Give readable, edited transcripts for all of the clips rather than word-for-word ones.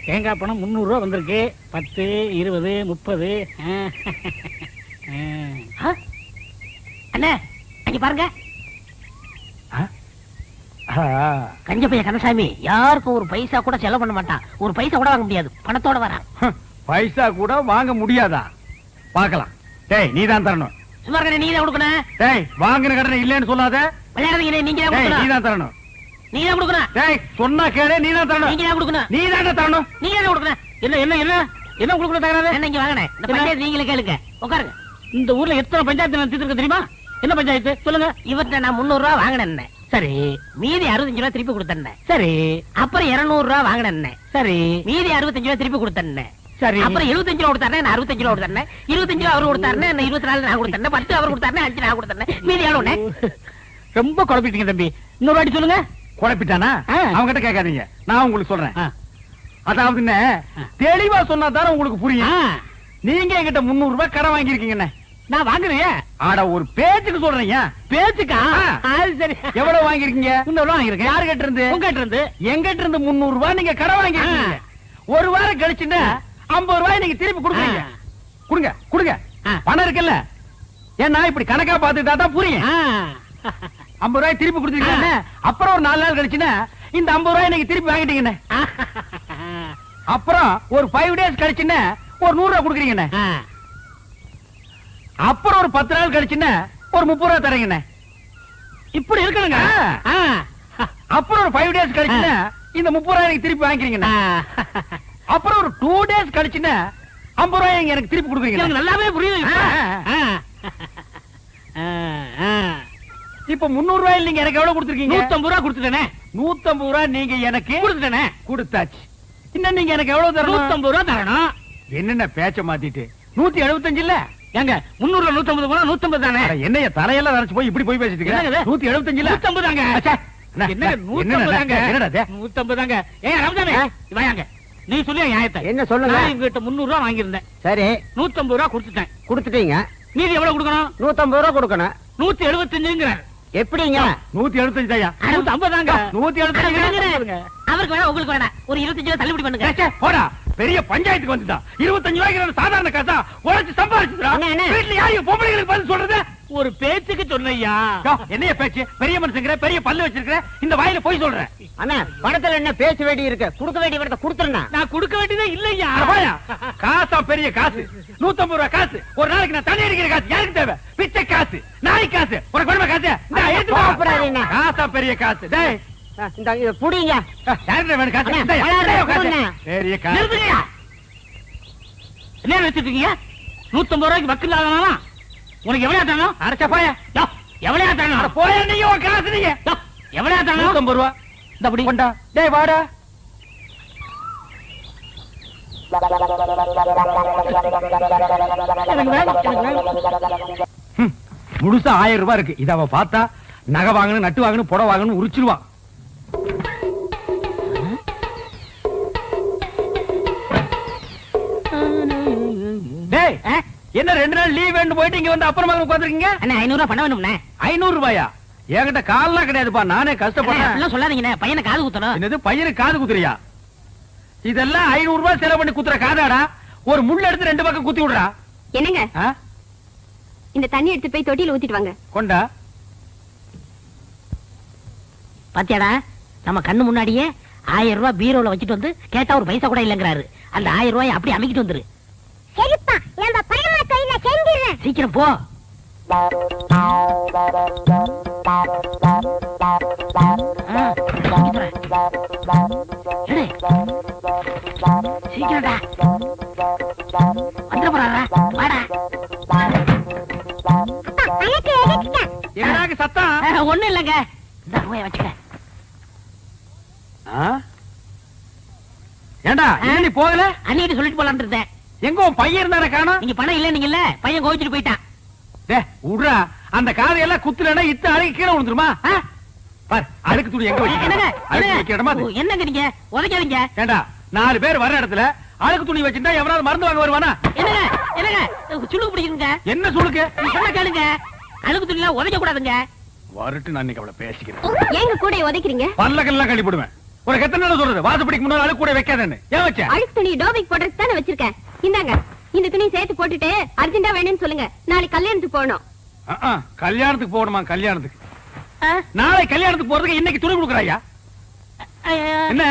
தேங்காய் பணம் 300 ரூபா வந்திருக்கு. 10, 20, 30. அண்ணே அங்க பாருங்க. கஞ்ச பைய கந்தசாமி யாருக்கும் ஒரு பைசா கூட செலவு பண்ண மாட்டான். ஒரு பைசா கூட வாங்க முடியாது. பணத்தோட வரான். பைசா கூட வாங்க முடியாதா? பாக்கலாம். டேய் நீ தான் தரணும். சும்மா நீ தான் கொடுக்கணும். டேய் வாங்கின கடனை இல்லன்னு சொல்லாத. விளையாடுறீங்க நீங்க தான் கொடுக்கணும். நீ தான் தரணும். நீ தான் கொடுக்கணும். டேய் சொன்னா கேளு. நீ தான் தரணும். நீங்க தான் கொடுக்கணும். நீ தான் தரணும். நீங்க தான் கொடுக்கணும். என்ன என்ன என்ன என்ன உங்களுக்கு தகராறு? என்ன இங்க வாங்கனே. இந்த பஞ்சாயத்து நீங்களே கேளுங்க. உட்காருங்க. இந்த ஊர்ல எத்தனை பஞ்சாயத்து நடத்திட்டு தெரியுமா? என்ன பஞ்சாயத்து சொல்லுங்க. இவர்கிட்ட நான் 300 ரூபா வாங்கினேன். சரி. மீதி 65 ரூபா திருப்பி கொடுத்தேன். சரி. அப்புறம் 200 ரூபா வாங்கினேன். சரி. மீதி 65 ரூபா திருப்பி கொடுத்தேன். சரி. அப்புறம் 75 ரூபா கொடுத்தாரு. நான் 65 ரூபா கொடுத்தேன். 25 ரூபா அவரு கொடுத்தாரு. நான் 24 நான் கொடுத்தேன். 10 அவர் கொடுத்தாரு. 5 நான் கொடுத்தேன். மீதி எவ்வளவுனே? ரொம்ப குழப்பிட்டீங்க தம்பி. இன்னொரு வாட்டி சொல்லுங்க. குழப்பிட்டானா? அவங்க கிட்ட கேட்காதீங்க. நான் உங்களுக்கு சொல்றேன். அதாவது தெளிவா சொன்னா தானே உங்களுக்கு புரியும். நீங்க என்கிட்ட 300 ரூபாய் கடன் வாங்கிருக்கீங்க. நான் வாங்குறேன். ஆட ஒரு பேச்சுக்கு சொல்றீங்க. பேச்சுக்கா? சரி. எவ்வளவு வாங்கிருக்கீங்க? 300 வாங்கிருக்கேன். யாரு கிட்ட இருந்து? உங்ககிட்ட இருந்து. எங்கிட்ட இருந்து 300 ரூபாய் நீங்க கடன் வாங்கிருக்கீங்க. ஒரு வாரம் கழிச்சுன்னா 50 ரூபாய் நீங்க திருப்பி கொடுக்குறீங்க. கொடுங்க கொடுங்க. பணம் இருக்குல்ல. ஏன்னா இப்படி கணக்கா பாத்துட்டா தான் புரியும். 50 ரூபாய் திருப்பி கொடுத்துருக்கீங்க. அப்புறம் ஒரு 4 நாள் கழிச்சுன்னா இந்த 50 ரூபாய் நீங்க திருப்பி வாங்கிட்டீங்கன்னு. அப்புறம் ஒரு 5 டேஸ் கழிச்சுன்னா ஒரு 100 ரூபாய் கொடுக்குறீங்கண்ணே. அப்புறம் ஒரு 10 நாள் கழிச்சுன்னா ஒரு 30 ரூபாய் தரீங்கண்ணே. இப்படி இருக்கணுங்க. அப்புறம் ஒரு 5 டேஸ் கழிச்சுன்னா இந்த 30 ரூபாய் நீங்க திருப்பி வாங்கிக்கிறீங்கண்ணே. அப்புறம் ஒரு 2 டேஸ் கழிச்சுன்னா 50 ரூபாய் எனக்கு திருப்பி கொடுக்குறீங்க. நல்லாவே புரியுது. இப்ப 300 ரூபாய் நீங்க எனக்கு எவ்வளவு கொடுத்துருக்கீங்க? 150 ரூபாய் கொடுத்துட்டேனே. 150 ரூபாய் நீங்க எனக்கு கொடுத்துட்டேனே. கொடுத்தாச்சு. இன்னும் நீங்க எனக்கு எவ்வளவு தரணும்? 150 ரூபாய் தரணும். என்னென்ன பேச்ச மாத்திட்டு 175 இல்ல? ஏங்க 300ல 150 போனா 150 தானே. என்னைய தலையெல்லாம் நரைச்சு போய் இப்படி போய் பேசிட்டு இருக்க? 175 இல்ல? 150 தாங்க. என்னங்க 150 தாங்க. என்னடா 150 தாங்க. ஏங்க ராமசாமி வாங்க. நீ சொல்லியா நியாயத்தை? என்ன சொல்லுங்க. நான் உங்ககிட்ட 300 ரூபாய் வாங்கியிருந்தேன். சரி. 150 ரூபாய் கொடுத்துட்டேன். கொடுத்துட்டீங்க. மீதி எவ்வளவு கொடுக்கணும்? 150 ரூபாய் கொடுக்கணும். 175ங்கற. எப்படிங்க? 175 ஐயா. 150 தாங்க. 175. அவருக்கு வேணா உங்களுக்கு வேணா ஒரு 25 ரூபாய் தள்ளுபடி பண்ணுங்க. போடா. பெரிய பஞ்சாயத்துக்கு வந்துட்டா. 25 ரூபாய்க்கு சாதாரண காசா உழைச்சு சம்பாதிச்சுடா. வீட்டுல யாரையும் பொம்பளைங்களுக்கு பதில் சொல்றது? ஒரு பேச்சுக்கு சொன்னையா. என்னைய பேச்சு? பெரிய மனுஷங்கிற, பெரிய பல்லு வச்சிருக்கிற, இந்த வாயில போய் சொல்றேன். அண்ணா பணத்துல என்ன பேச்சு வேண்டி இருக்கு? கொடுக்க வேண்டிய பணத்தை கொடுத்துறேன். நான் கொடுக்க வேண்டியதே இல்லையா. காசா பெரிய காசு. 150 ரூபாய் காசு. ஒரு நாளைக்கு நான் தண்ணி அடிக்கிற காசு யாருக்கு தேவை? பிச்சை காசு, நாய் காசு, ஒரு குடும்ப காசு. காசா பெரிய காசு. டேய் இந்த இத புடிங்க. யாருக்கு வேணும் காசு? பெரிய காசு. என்ன வச்சிட்டு இருக்கீங்க? 150 ரூபாய்க்கு வக்கில் ஆகலாம். உனக்கு எவ்வளவு தரணும்? அரைச்சா போயா. எவ்வளவு தரணும்? போயா நீங்க ஒரு காசு நீங்க. எவ்வளவு தரணும்? 150 ரூபாய். இந்த அப்படி கொண்டா. டேய் வாடா. முழுசா 1000 ரூபாய் இருக்கு. இத அவ பார்த்தா நகை வாங்கணும், நட்டு வாங்கணும், புடவை வாங்கணும் உரிச்சிருவா. டேய் என்ன 2 நாள் லீவ் வேணும் போயிட்டு இங்க வந்து அப்புறமா உட்கார்ந்திருக்கீங்க? அண்ணா 500 ரூபாய் பணம் வேணும்ண்ணே. 500 ரூபாயா? என்கிட்ட கால்லாம் கிடையாதுப்பா. நானே கஷ்டப்படுறேன். அப்படிலாம் சொல்லாதீங்கண்ணே. பையனை காது குத்தணும். என்னது பையனுக்கு காது குத்துறியா? இதெல்லாம் 500 ரூபாய் செலவு பண்ணி குத்துற காதாடா. ஒரு முள்ள எடுத்து 2 பக்கம் குத்தி விடுறா. என்னங்க இந்த தண்ணி எடுத்து போய் தொட்டியில ஊத்திட்டு வாங்க. கொண்டா. பாத்தியாடா நம்ம கண்ணு முன்னாடியே 1000 ரூபாய் பீரோல வச்சிட்டு வந்து கேட்டா ஒரு பைசா கூட இல்லங்கறாரு. அந்த 1000 ரூபாய் அப்படியே அமைக்கிட்டு வந்துரு. சரிப்பா நம்ம பணமா கையில செஞ்சிரேன். சீக்கிரம் போ. சீக்கிரம்டா வந்துட போறாரா? வாடா. என்னடாக்கு சத்தம்? ஒண்ணும் இல்லங்க. இந்த ரூபாய் வச்சுக்க. ஏண்டா நீ போகல? அன்னைக்கு சொல்லிட்டு போலான்னு இருந்தேன். எங்க உன் பையன் இருந்தானே காணோம்? நீங்க பணம் இல்ல நீங்கல்ல, பையன் கோவிச்சுட்டு போயிட்டான். டேய் உட்றா. அந்த காதையெல்லாம் குத்துலனா இத்த அழுக்கு கீழே விழுந்துருமா? பார் அழுக்கு துணி எங்க வச்சிருக்க? என்னங்க அழுக்கு வைக்கிற இடமா அது? என்னங்க நீங்க உதைக்காதீங்க. ஏண்டா 4 பேர் வர இடத்துல அழுக்கு துணி வச்சிருந்தா எவனாவது மருந்து வாங்க வருவானா? என்னங்க என்னங்க சுளுக்கு பிடிக்குங்க. என்ன சுளுக்கு? நீ சொன்ன கேளுங்க. அழுக்கு துணிலாம் உதைக்க கூடாதுங்க. வரட்டு நான் இன்னைக்கு அவளை பேசிக்கிறேன். ஏங்க கூட உதைக்கிறீங்க? பல்லக்கெல்லாம் கழிப்பிடுவேன். உனக்கு எத்தனை நாள் சொல்றது வாசப்படிக்கு முன்னால அழுக்கு கூட வைக்காதேன்னு ஏன் வச்ச அழுக்கு துணி டோபிக் போடுறதுக்கு தானே வச்சிருக்கேன். இந்தாங்க, இந்த துணி சேர்த்து போட்டுட்டு அர்ஜென்டா வேணும்னு சொல்லுங்க. நாளைக்கு கல்யாணத்துக்கு போகணும். கல்யாணத்துக்கு போகணுமா? கல்யாணத்துக்கு நாளை கல்யாணத்துக்கு போறதுக்கு இன்னைக்கு துணி கொடுக்குறாயா? என்ன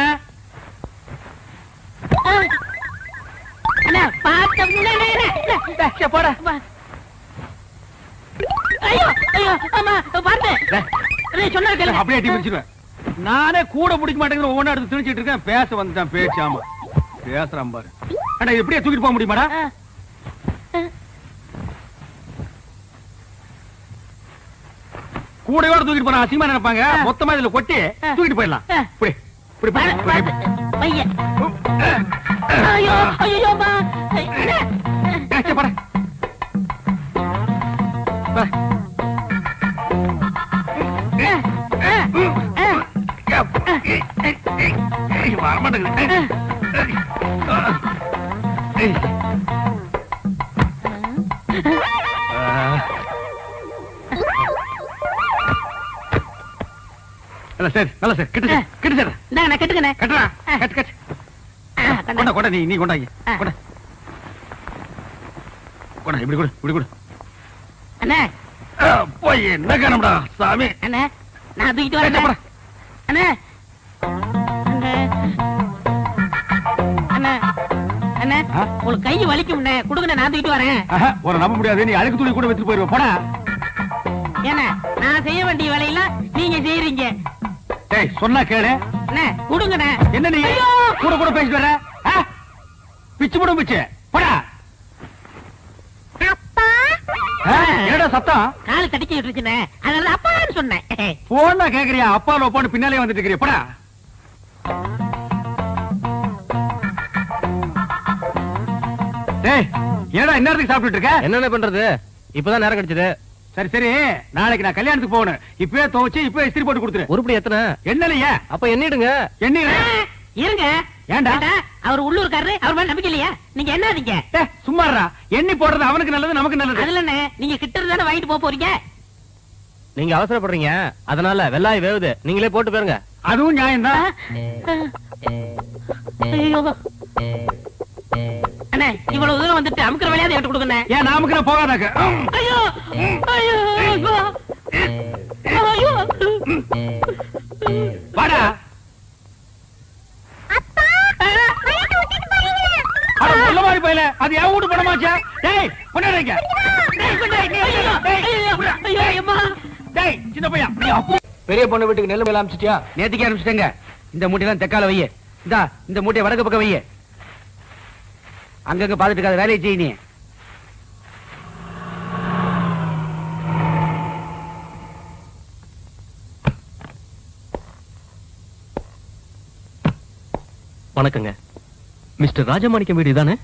அண்ணா பாத்த போட ஐயோ ஐயோ அம்மா பாருங்க சொன்னா கேளுங்க. அப்படியே அடி பிடிச்சிருவேன். நானே கூட பிடிக்க மாட்டேங்கிற ஒவ்வொன்றா எடுத்து திணிச்சிட்டு இருக்கேன். பேச வந்துட்டான் பேச்சு. ஆமா பேசுறான் பாரு. அண்ணா இது எப்படியே தூக்கிட்டு போக முடியுமாடா? கூடையோட தூக்கிட்டு போனா அசிங்கமா நினைப்பாங்க. மொத்தமா இதுல கொட்டி தூக்கிட்டு போயிடலாம். இப்படி இப்படி பையன் ஐயோ ஐயோ அம்மா போட சரி நல்ல சார் கிட்ட கிட்ட சார் நான் கட்டுக்கண்ணே கட்டுறா கட்டு கட்டு கொண்டா கொண்டா நீ கொண்டாங்க கொண்டா கொண்டா இப்படி கொடு இப்படி கொடு அண்ணே போய் என்ன காணம்டா சாமி. அண்ணே நான் தூக்கிட்டு வரேன். அண்ணே அண்ணே அண்ணே உங்களுக்கு கை வலிக்கும்ண்ணே கொடுங்க, நான் தூக்கிட்டு வரேன். ஒரு நம்ப முடியாது. நீ அழுக்கு துணி கூட வச்சுட்டு போயிருவ போடா. ஏன்னா நான் செய்ய வேண்டிய வேலையெல்லாம் நீங்க செய்யறீங்க. டேய் சொன்னா கேளு. அண்ணே கொடுங்கண்ணே. என்ன நீ கூட கூட பேசிட்டு வர? பிச்சு போடும் பிச்சு போடா. என்னடா சத்தம்? காலு தடிக்கிட்டு இருக்குண்ணே, அதனால அப்பான்னு சொன்னேன். போனா கேக்குறியா? அப்பா லோப்பான்னு பின்னாலே வந்துட்டு இருக்கிறியா? போடா. டேய் என்னடா இந்நேரத்துக்கு சாப்பிட்டுட்டு இருக்க? என்னென்ன பண்றது? இப்பதான் நேரம் கிடைச்சது. சரி சரி நாளைக்கு நான் கல்யாணத்துக்கு போகணும். இப்பவே துவைச்சு இப்பவே இஸ்திரி போட்டு கொடுத்துரு. உருப்படி எத்தனை? என்னலையா? அப்ப எண்ணிடுங்க. என்ன இருங்க. ஏண்டா? அவர் உள்ளூர்காரரு, அவர் மேல நம்பிக்கை இல்லையா? நீங்க என்னதீங்க? சும்மாறா. எண்ணி போடுறது அவனுக்கு நல்லது நமக்கு நல்லது. அதுல என்ன நீங்க கிட்ட இருந்தானே வாங்கிட்டு போக போறீங்க. நீங்க அவசரப்படுறீங்க, அதனால வெள்ளாய் வேவுது, நீங்களே போட்டு போயிருங்க. அதுவும் நியாயம்தான். ஐயோ அண்ணே இவ்வளவு தூரம் வந்துட்டு அமுக்கிற வேலையாவது எடுத்து கொடுங்க. ஏன் நாமுக்கு நான் போகாதாக்க? ஐயோ ஐயோ ஐயோ வாடா. அட சொல்ல மாதிரி போயில. அது என் வீட்டு பணமாச்சா? டேய் கொண்டாடுங்க. டேய் சின்ன பையன். பெரிய பொண்ணு வீட்டுக்கு நெல்லு மேல அமிச்சிட்டியா? நேத்திக்கே ஆரம்பிச்சிட்டேங்க. இந்த மூட்டையெல்லாம் தெக்கால வைய. இந்த மூட்டையை வடக்கு பக்கம் வைய. அங்கங்க பாத்துட்டு இருக்காத, வேலையை செய்ய நீ. வணக்கங்க. மிஸ்டர் ராஜமாணிக்கம் வீடு தானே?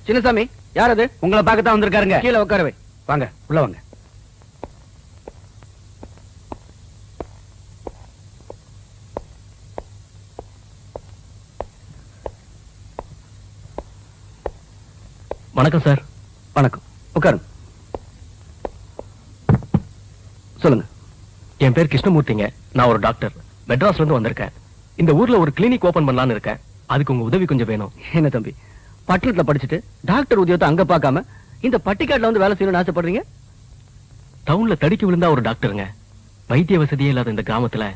சின்னசாமி யார் அது? உங்களை பார்க்கத்தான் வந்திருக்காருங்க. கீழே உட்கார வை. வாங்க உள்ள வாங்க. வணக்கம் சார். வணக்கம். உட்காருங்க. சொல்லுங்க. என் பேர் கிருஷ்ணமூர்த்திங்க. நான் ஒரு டாக்டர். மெட்ராஸ்ல இருந்து வந்திருக்கேன். இந்த ஊர்ல ஒரு கிளினிக் ஓபன் பண்ணலாம்னு இருக்கேன். அதுக்கு உங்க உதவி கொஞ்சம் வேணும். என்ன தம்பி, பட்டணத்துல படிச்சுட்டு டாக்டர் உத்தியோகத்தை அங்க பார்க்காம இந்த பட்டிக்காட்டுல வந்து வேலை செய்யணும்னு ஆசைப்படுறீங்க? டவுன்ல தடிக்கு விழுந்தா ஒரு டாக்டருங்க. வைத்திய வசதியே இல்லாத இந்த கிராமத்துல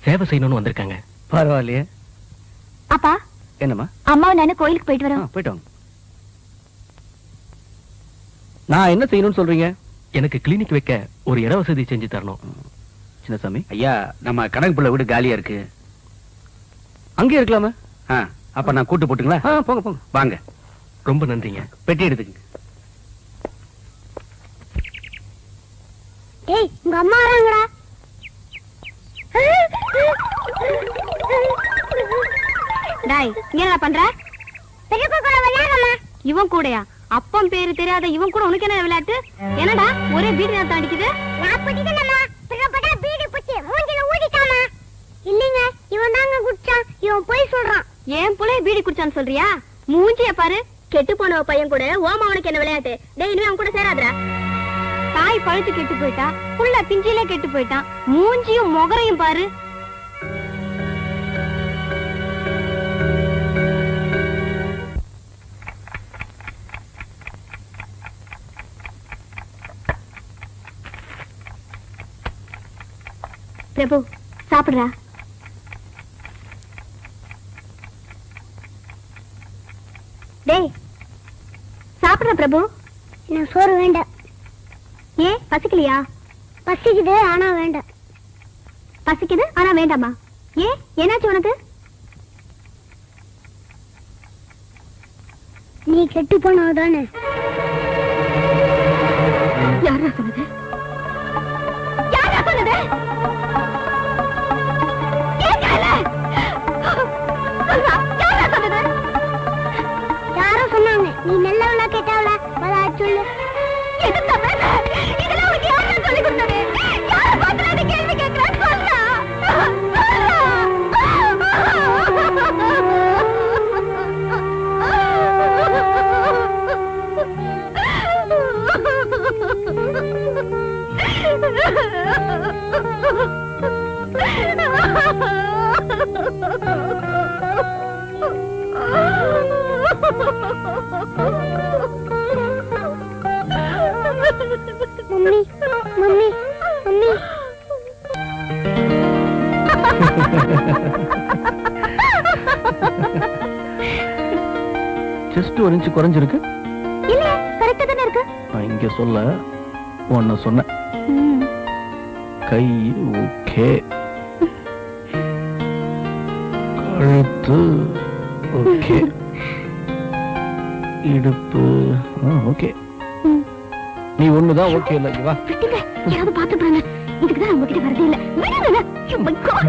சேவை செய்யணும்னு வந்திருக்காங்க. பரவாயில்லையே. அப்பா என்னம்மா? அம்மாவும் நானும் கோயிலுக்கு போயிட்டு வரோம். போயிட்டு வாங்க. நான் என்ன செய்யணும்னு சொல்றீங்க? எனக்கு கிளினிக் வைக்க ஒரு இட வசதி செஞ்சு தரணும். சின்னசாமி ஐயா, நம்ம கணக்கு பிள்ளை வீடு காலியா இருக்கு. அங்கே இருக்கலாமா? அப்ப நான் கூட்டு போட்டுங்களா? போங்க போங்க. வாங்க. ரொம்ப நன்றிங்க. பெட்டி எடுத்துங்க. ஏய் உங்க அம்மா வராங்கடா. டேய் இங்க என்ன பண்ற? பெரியப்பா கூட விளையாடுறமா. இவன் கூடயா? அப்பம் பேரு தெரியாத இவன் கூட உனக்கு என்ன விளையாட்டு? என்னடா ஒரே பீடி நாத்தம் அடிக்குது? நான் பிடிக்கலமா. பிறப்படா பீடி புச்சி மூஞ்சில ஊதிட்டாமா. இல்லங்க இவன் தாங்க குடிச்சான். இவன் போய் சொல்றான். ஏன் புளைய பீடி குடிச்சான்னு சொல்றியா? மூஞ்சிய பாரு. கெட்டு போன பையன் கூட ஓமா உனக்கு என்ன விளையாட்டு? டேய் இனிமே அவன் கூட சேராதடா. தாய் பழுத்து கெட்டு போயிட்டா, புள்ள பிஞ்சிலே கெட்டு போயிட்டான். மூஞ்சியும் முகரையும் பாரு. பிரபு சாப்பிடுறா. டேய் சாப்பிடுற பிரபு. எனக்கு சோறு வேண்டாம். ஏன் பசிக்கலையா? பசிக்குது ஆனா வேண்டாம். பசிக்குது ஆனா வேண்டாமா? ஏன் என்னாச்சு உனக்கு? நீ கெட்டு போனதானே. யாரா சொன்னது? யாரா சொன்னது? கேட்கல. சொல்றா, யாரா சொன்னது? யாரோ சொன்னாங்க. நீ நல்லவளா கேட்டவளா? வா சொல்லு. எது தவறு? இதெல்லாம் உனக்கு யாரா சொல்லி கொடுத்தது? யாரை பார்த்து அந்த கேள்வி கேட்கிறேன்? சொல்றா. Mummy mummy mummy. ஜஸ்ட் ஒரு இன்ச் குறைஞ்சிருக்கு. இல்ல கரெக்ட்டா தானே இருக்கு. நான் இங்க சொல்ல உன்ன சொன்னேன். கை ஓகே, கழுத்து ஓகே, இடுப்பு ஓகே. நீ ஒண்ணுதான் ஓகே இல்ல. வா விட்டுங்க, யாராவது பார்த்து போறாங்க. இதுக்கு தான் உங்ககிட்ட வரதே இல்ல. விடுங்க. Oh my God.